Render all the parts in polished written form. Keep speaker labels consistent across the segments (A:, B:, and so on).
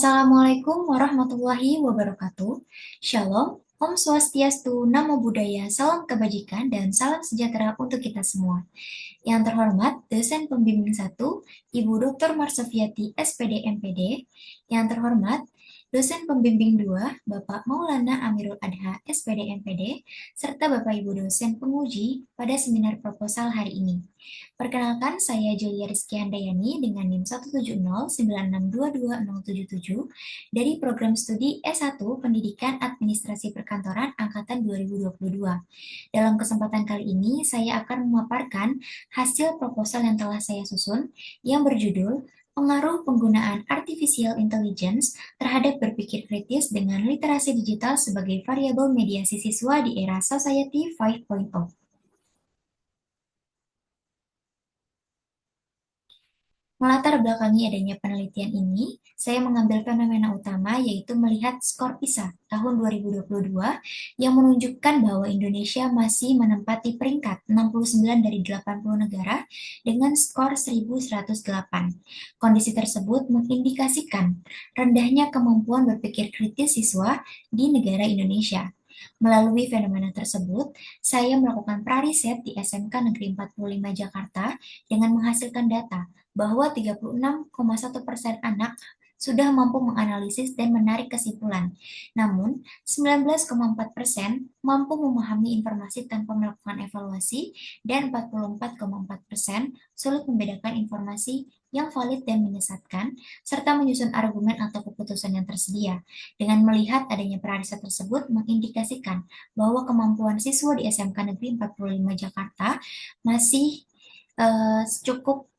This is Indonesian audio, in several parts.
A: Assalamualaikum warahmatullahi wabarakatuh. Shalom, Om Swastiastu, Namo Buddhaya, salam kebajikan, dan salam sejahtera untuk kita semua. Yang terhormat, dosen pembimbing 1, Ibu Dr. Marsofiati, SPD MPD. Yang terhormat, dosen pembimbing 2, Bapak Maulana Amirul Adha, SPD MPD, serta Bapak Ibu dosen penguji pada seminar proposal hari ini. Perkenalkan, saya Julia Rizky Handayani dengan NIM 17096222077 dari program studi S1 Pendidikan Administrasi Perkantoran Angkatan 2022. Dalam kesempatan kali ini, saya akan memaparkan hasil proposal yang telah saya susun yang berjudul Pengaruh Penggunaan Artificial Intelligence terhadap berpikir kritis dengan literasi digital sebagai variabel mediasi siswa di era Society 5.0. Melatar belakangi adanya penelitian ini, saya mengambil fenomena utama yaitu melihat skor PISA tahun 2022 yang menunjukkan bahwa Indonesia masih menempati peringkat 69 dari 80 negara dengan skor 1108. Kondisi tersebut mengindikasikan rendahnya kemampuan berpikir kritis siswa di negara Indonesia. Melalui fenomena tersebut, saya melakukan prariset di SMK Negeri 45 Jakarta dengan menghasilkan data bahwa 36,1% anak sudah mampu menganalisis dan menarik kesimpulan. Namun, 19,4% mampu memahami informasi tanpa melakukan evaluasi dan 44,4% sulit membedakan informasi yang valid dan menyesatkan, serta menyusun argumen atau keputusan yang tersedia. Dengan melihat adanya prariset tersebut mengindikasikan bahwa kemampuan siswa di SMK Negeri 45 Jakarta masih cukup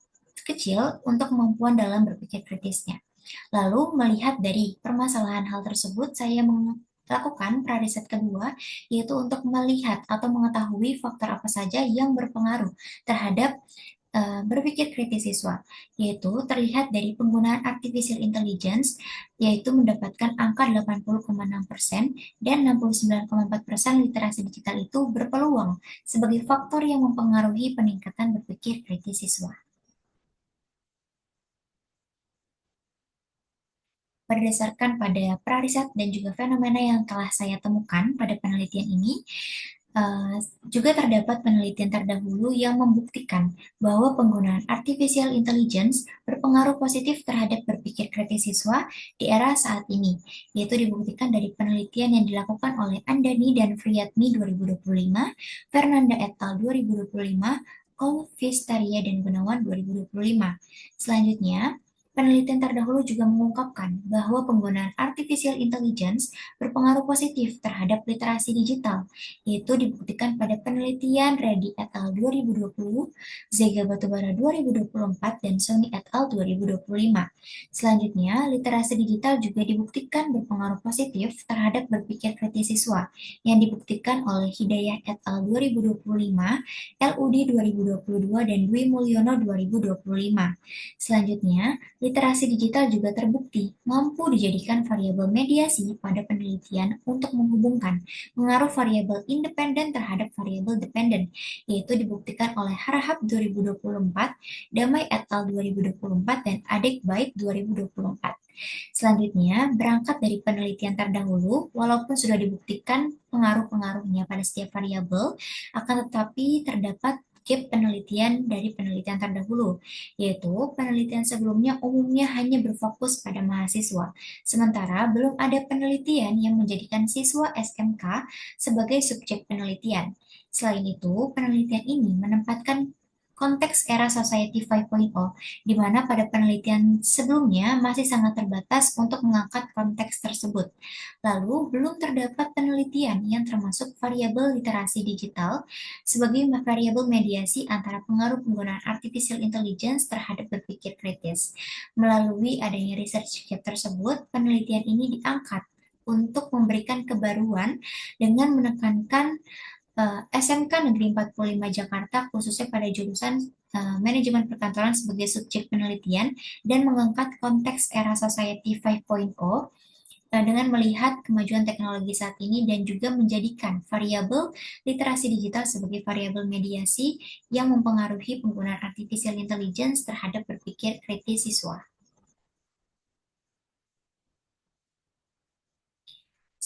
A: kecil untuk kemampuan dalam berpikir kritisnya. Lalu melihat dari permasalahan hal tersebut, saya melakukan prariset kedua, yaitu untuk melihat atau mengetahui faktor apa saja yang berpengaruh terhadap berpikir kritis siswa, yaitu terlihat dari penggunaan artificial intelligence, yaitu mendapatkan angka 80,6% dan 69,4% literasi digital itu berpeluang sebagai faktor yang mempengaruhi peningkatan berpikir kritis siswa. Berdasarkan pada prariset dan juga fenomena yang telah saya temukan pada penelitian ini, juga terdapat penelitian terdahulu yang membuktikan bahwa penggunaan artificial intelligence berpengaruh positif terhadap berpikir kritis siswa di era saat ini, yaitu dibuktikan dari penelitian yang dilakukan oleh Andani dan Friyatmi 2025, Fernanda et al. 2025, Kolvistaria dan Gunawan 2025. Selanjutnya, penelitian terdahulu juga mengungkapkan bahwa penggunaan artificial intelligence berpengaruh positif terhadap literasi digital, yaitu dibuktikan pada penelitian Reddy et al. 2020, Zega Batubara 2024, dan Sony et al. 2025. Selanjutnya, literasi digital juga dibuktikan berpengaruh positif terhadap berpikir kritis siswa, yang dibuktikan oleh Hidayah et al. 2025, LUD 2022, dan Dwi Mulyono 2025. Selanjutnya, literasi digital juga terbukti mampu dijadikan variabel mediasi pada penelitian untuk menghubungkan pengaruh variabel independen terhadap variabel dependen, yaitu dibuktikan oleh Harahap 2024, Damai et al. 2024, dan Adek Bait 2024. Selanjutnya, berangkat dari penelitian terdahulu, walaupun sudah dibuktikan pengaruh-pengaruhnya pada setiap variabel, akan tetapi terdapat gap penelitian dari penelitian terdahulu, yaitu penelitian sebelumnya umumnya hanya berfokus pada mahasiswa, sementara belum ada penelitian yang menjadikan siswa SMK sebagai subjek penelitian. Selain itu, penelitian ini menempatkan konteks era Society 5.0, di mana pada penelitian sebelumnya masih sangat terbatas untuk mengangkat konteks tersebut. Lalu, belum terdapat penelitian yang termasuk variabel literasi digital sebagai variabel mediasi antara pengaruh penggunaan artificial intelligence terhadap berpikir kritis. Melalui adanya research gap tersebut, penelitian ini diangkat untuk memberikan kebaruan dengan menekankan SMK Negeri 45 Jakarta khususnya pada jurusan manajemen perkantoran sebagai subjek penelitian dan mengangkat konteks era Society 5.0 dengan melihat kemajuan teknologi saat ini dan juga menjadikan variabel literasi digital sebagai variabel mediasi yang mempengaruhi penggunaan artificial intelligence terhadap berpikir kritis siswa.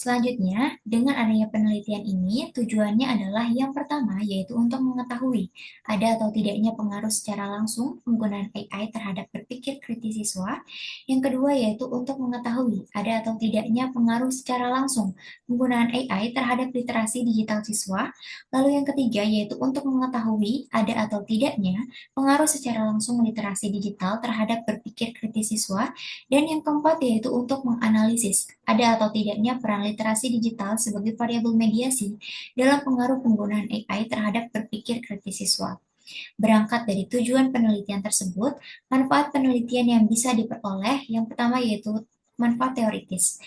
A: Selanjutnya, dengan adanya penelitian ini, tujuannya adalah yang pertama, yaitu untuk mengetahui ada atau tidaknya pengaruh secara langsung penggunaan AI terhadap berpikir kritis siswa. Yang kedua, yaitu untuk mengetahui ada atau tidaknya pengaruh secara langsung penggunaan AI terhadap literasi digital siswa. Lalu yang ketiga, yaitu untuk mengetahui ada atau tidaknya pengaruh secara langsung literasi digital terhadap berpikir kritis siswa. Dan yang keempat yaitu untuk menganalisis ada atau tidaknya peran literasi digital sebagai variabel mediasi dalam pengaruh penggunaan AI terhadap berpikir kritis siswa. Berangkat dari tujuan penelitian tersebut, manfaat penelitian yang bisa diperoleh yang pertama yaitu manfaat teoritis.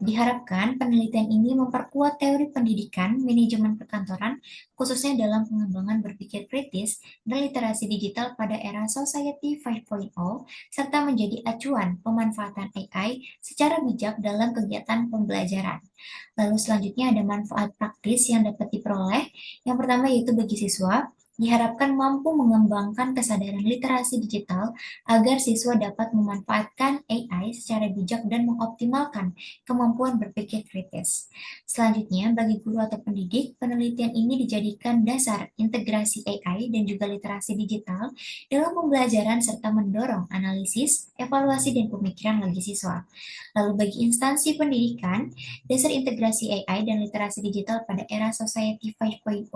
A: Diharapkan penelitian ini memperkuat teori pendidikan, manajemen perkantoran, khususnya dalam pengembangan berpikir kritis dan literasi digital pada era Society 5.0, serta menjadi acuan pemanfaatan AI secara bijak dalam kegiatan pembelajaran. Lalu selanjutnya ada manfaat praktis yang dapat diperoleh. Yang pertama yaitu bagi siswa, diharapkan mampu mengembangkan kesadaran literasi digital agar siswa dapat memanfaatkan AI secara bijak dan mengoptimalkan kemampuan berpikir kritis. Selanjutnya, bagi guru atau pendidik, penelitian ini dijadikan dasar integrasi AI dan juga literasi digital dalam pembelajaran serta mendorong analisis, evaluasi, dan pemikiran bagi siswa. Lalu bagi instansi pendidikan, dasar integrasi AI dan literasi digital pada era Society 5.0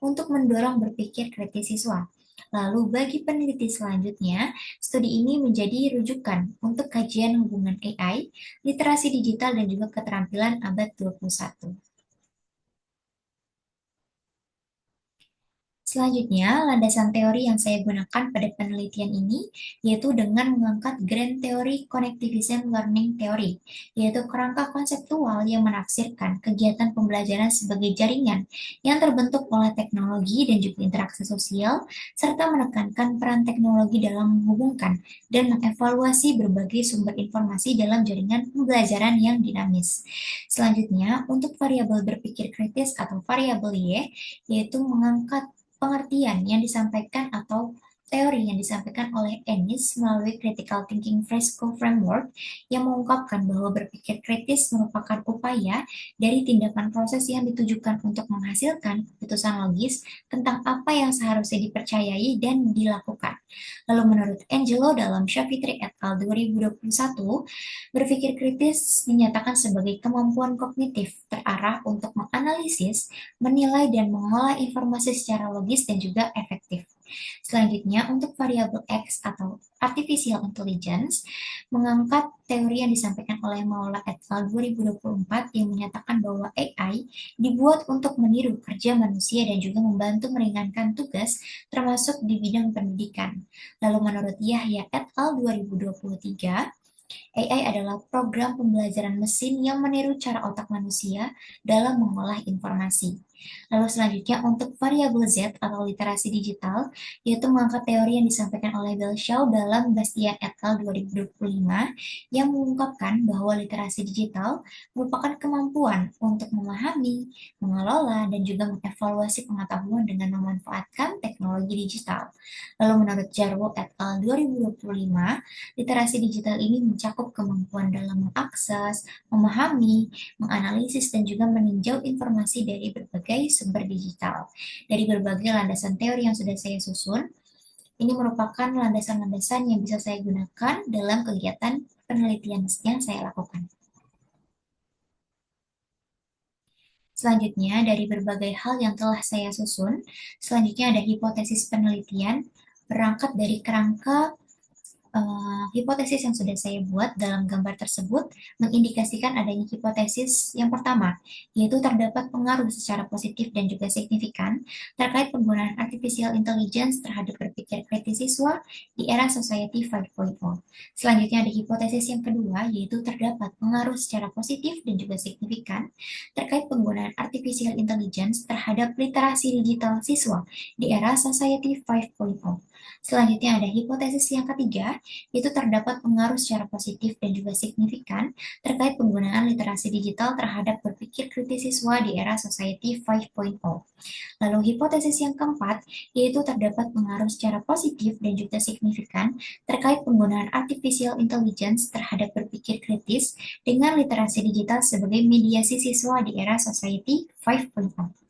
A: untuk mendorong berpikir kritis siswa. Lalu bagi peneliti selanjutnya, studi ini menjadi rujukan untuk kajian hubungan AI, literasi digital, dan juga keterampilan abad 21. Selanjutnya, landasan teori yang saya gunakan pada penelitian ini yaitu dengan mengangkat Grand Theory Connectivism Learning Theory, yaitu kerangka konseptual yang menafsirkan kegiatan pembelajaran sebagai jaringan yang terbentuk oleh teknologi dan juga interaksi sosial, serta menekankan peran teknologi dalam menghubungkan dan mengevaluasi berbagai sumber informasi dalam jaringan pembelajaran yang dinamis. Selanjutnya, untuk variabel berpikir kritis atau variabel Y, yaitu mengangkat pengertian yang disampaikan atau teori yang disampaikan oleh Ennis melalui Critical Thinking Fresco Framework yang mengungkapkan bahwa berpikir kritis merupakan upaya dari tindakan proses yang ditujukan untuk menghasilkan keputusan logis tentang apa yang seharusnya dipercayai dan dilakukan. Lalu menurut Angelo dalam Shafitri et al. 2021, berpikir kritis dinyatakan sebagai kemampuan kognitif terarah untuk menganalisis, menilai, dan mengolah informasi secara logis dan juga efektif. Selanjutnya, untuk variabel X atau artificial intelligence, mengangkat teori yang disampaikan oleh Maula et al. 2024 yang menyatakan bahwa AI dibuat untuk meniru kerja manusia dan juga membantu meringankan tugas termasuk di bidang pendidikan. Lalu menurut Yahya et al. 2023, AI adalah program pembelajaran mesin yang meniru cara otak manusia dalam mengolah informasi. Lalu selanjutnya untuk variabel Z atau literasi digital, yaitu mengangkat teori yang disampaikan oleh Belshaw dalam Bastian et al. 2025 yang mengungkapkan bahwa literasi digital merupakan kemampuan untuk memahami, mengelola, dan juga mengevaluasi pengetahuan dengan memanfaatkan teknologi digital. Lalu menurut Jarwo et al. 2025, literasi digital ini mencakup kemampuan dalam mengakses, memahami, menganalisis, dan juga meninjau informasi dari berbagai sumber digital. Dari berbagai landasan teori yang sudah saya susun, ini merupakan landasan-landasan yang bisa saya gunakan dalam kegiatan penelitian yang saya lakukan. Selanjutnya, dari berbagai hal yang telah saya susun, selanjutnya ada hipotesis penelitian berangkat dari kerangka hipotesis yang sudah saya buat dalam gambar tersebut mengindikasikan adanya hipotesis yang pertama, yaitu terdapat pengaruh secara positif dan juga signifikan terkait penggunaan artificial intelligence terhadap berpikir kritis siswa di era Society 5.0. Selanjutnya ada hipotesis yang kedua, yaitu terdapat pengaruh secara positif dan juga signifikan terkait penggunaan artificial intelligence terhadap literasi digital siswa di era Society 5.0. Selanjutnya ada hipotesis yang ketiga, yaitu terdapat pengaruh secara positif dan juga signifikan terkait penggunaan literasi digital terhadap berpikir kritis siswa di era Society 5.0. Lalu hipotesis yang keempat, yaitu terdapat pengaruh secara positif dan juga signifikan terkait penggunaan artificial intelligence terhadap berpikir kritis dengan literasi digital sebagai mediasi siswa di era Society 5.0.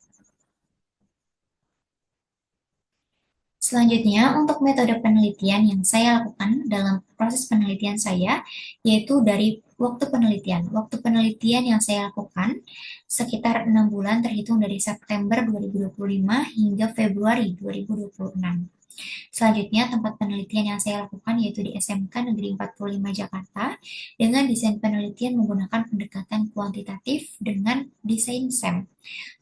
A: Selanjutnya, untuk metode penelitian yang saya lakukan dalam proses penelitian saya, yaitu dari waktu penelitian. Waktu penelitian yang saya lakukan sekitar 6 bulan terhitung dari September 2025 hingga Februari 2026. Selanjutnya, tempat penelitian yang saya lakukan yaitu di SMK Negeri 45 Jakarta dengan desain penelitian menggunakan pendekatan kuantitatif dengan desain SEM.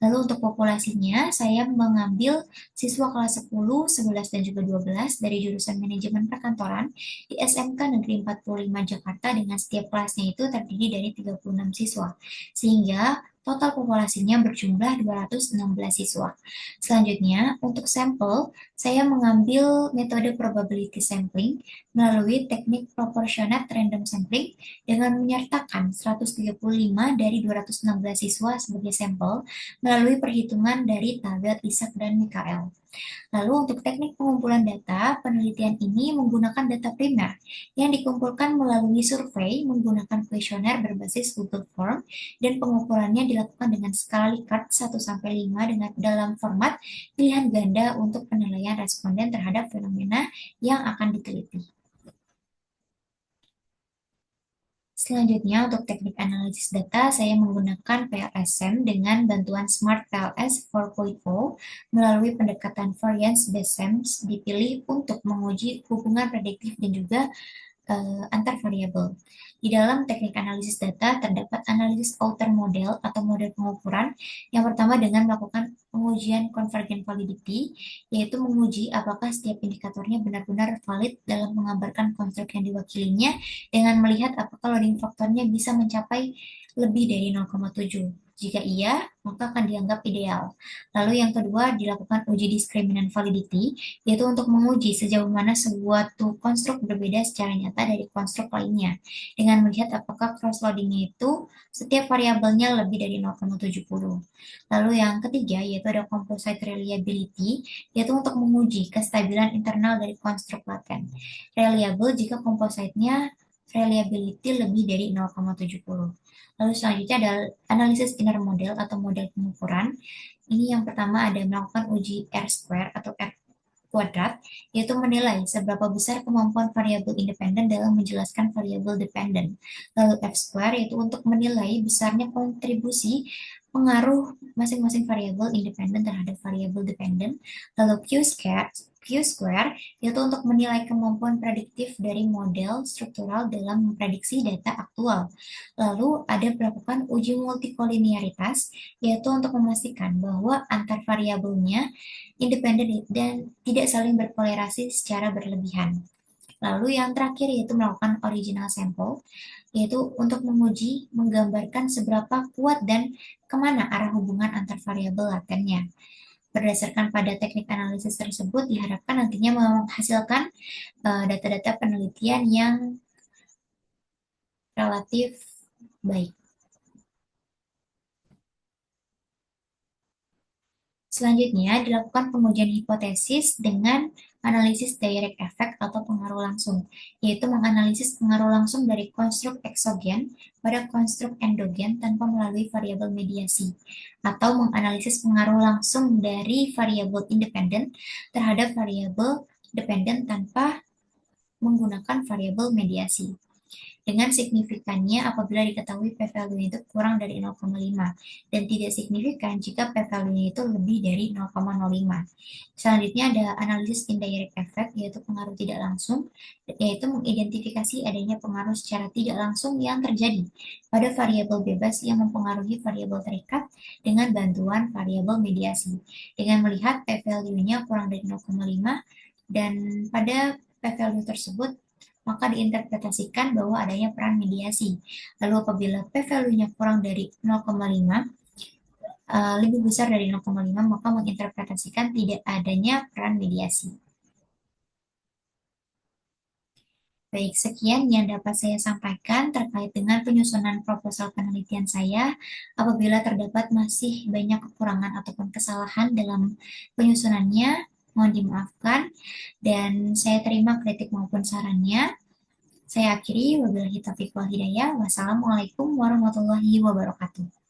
A: Lalu untuk populasinya, saya mengambil siswa kelas 10, 11, dan juga 12 dari jurusan manajemen perkantoran di SMK Negeri 45 Jakarta dengan setiap kelasnya itu terdiri dari 36 siswa. Sehingga total populasinya berjumlah 216 siswa. Selanjutnya, untuk sampel, saya mengambil metode probability sampling melalui teknik proportionate random sampling dengan menyertakan 135 dari 216 siswa sebagai sampel melalui perhitungan dari tabel Isaac dan Mikael. Lalu untuk teknik pengumpulan data, penelitian ini menggunakan data primer yang dikumpulkan melalui survei menggunakan kuesioner berbasis Google Form dan pengukurannya dilakukan dengan skala Likert 1-5 dengan dalam format pilihan ganda untuk penilaian responden terhadap fenomena yang akan diteliti. Selanjutnya, untuk teknik analisis data, saya menggunakan PLSM dengan bantuan Smart PLS 4.0 melalui pendekatan Variance Based SEMS dipilih untuk menguji hubungan prediktif dan juga antar variabel. Di dalam teknik analisis data terdapat analisis outer model atau model pengukuran. Yang pertama dengan melakukan pengujian convergent validity, yaitu menguji apakah setiap indikatornya benar-benar valid dalam menggambarkan konstruk yang diwakilinya dengan melihat apakah loading faktornya bisa mencapai lebih dari 0,7. Jika iya, maka akan dianggap ideal. Lalu yang kedua dilakukan uji discriminant validity, yaitu untuk menguji sejauh mana suatu konstruk berbeda secara nyata dari konstruk lainnya, dengan melihat apakah cross-loadingnya itu setiap variabelnya lebih dari 0,70. Lalu yang ketiga, yaitu ada composite reliability, yaitu untuk menguji kestabilan internal dari konstruk laten. Reliable jika composite-nya reliability lebih dari 0,70. Lalu selanjutnya ada analisis inner model atau model pengukuran. Ini yang pertama ada melakukan uji R-square atau R kuadrat, yaitu menilai seberapa besar kemampuan variabel independen dalam menjelaskan variabel dependen. Lalu F-square yaitu untuk menilai besarnya kontribusi pengaruh masing-masing variabel independen terhadap variabel dependen. Lalu Q-square yaitu untuk menilai kemampuan prediktif dari model struktural dalam memprediksi data aktual. Lalu ada melakukan uji multikolinearitas, yaitu untuk memastikan bahwa antar variabelnya independen dan tidak saling berkolerasi secara berlebihan. Lalu yang terakhir yaitu melakukan original sample, yaitu untuk menguji, menggambarkan seberapa kuat dan kemana arah hubungan antar variabel latennya. Berdasarkan pada teknik analisis tersebut, diharapkan nantinya menghasilkan data-data penelitian yang relatif baik. Selanjutnya, dilakukan pengujian hipotesis dengan analisis direct effect atau pengaruh langsung, yaitu menganalisis pengaruh langsung dari konstruk eksogen pada konstruk endogen tanpa melalui variabel mediasi, atau menganalisis pengaruh langsung dari variabel independen terhadap variabel dependen tanpa menggunakan variabel mediasi. Dengan signifikannya apabila diketahui p-value itu kurang dari 0,5 dan tidak signifikan jika p-value itu lebih dari 0,05. Selanjutnya ada analisis indirect effect, yaitu pengaruh tidak langsung, yaitu mengidentifikasi adanya pengaruh secara tidak langsung yang terjadi pada variabel bebas yang mempengaruhi variabel terikat dengan bantuan variabel mediasi dengan melihat p-value-nya kurang dari 0,5 dan pada p-value tersebut maka diinterpretasikan bahwa adanya peran mediasi. Lalu apabila p-value-nya kurang dari 0,5, lebih besar dari 0,5, maka menginterpretasikan tidak adanya peran mediasi. Baik, sekian yang dapat saya sampaikan terkait dengan penyusunan proposal penelitian saya. Apabila terdapat masih banyak kekurangan ataupun kesalahan dalam penyusunannya, mohon dimaafkan. Dan saya terima kritik maupun sarannya. Saya akhiri, wabillahi taufiq wal hidayah. Wassalamualaikum warahmatullahi wabarakatuh.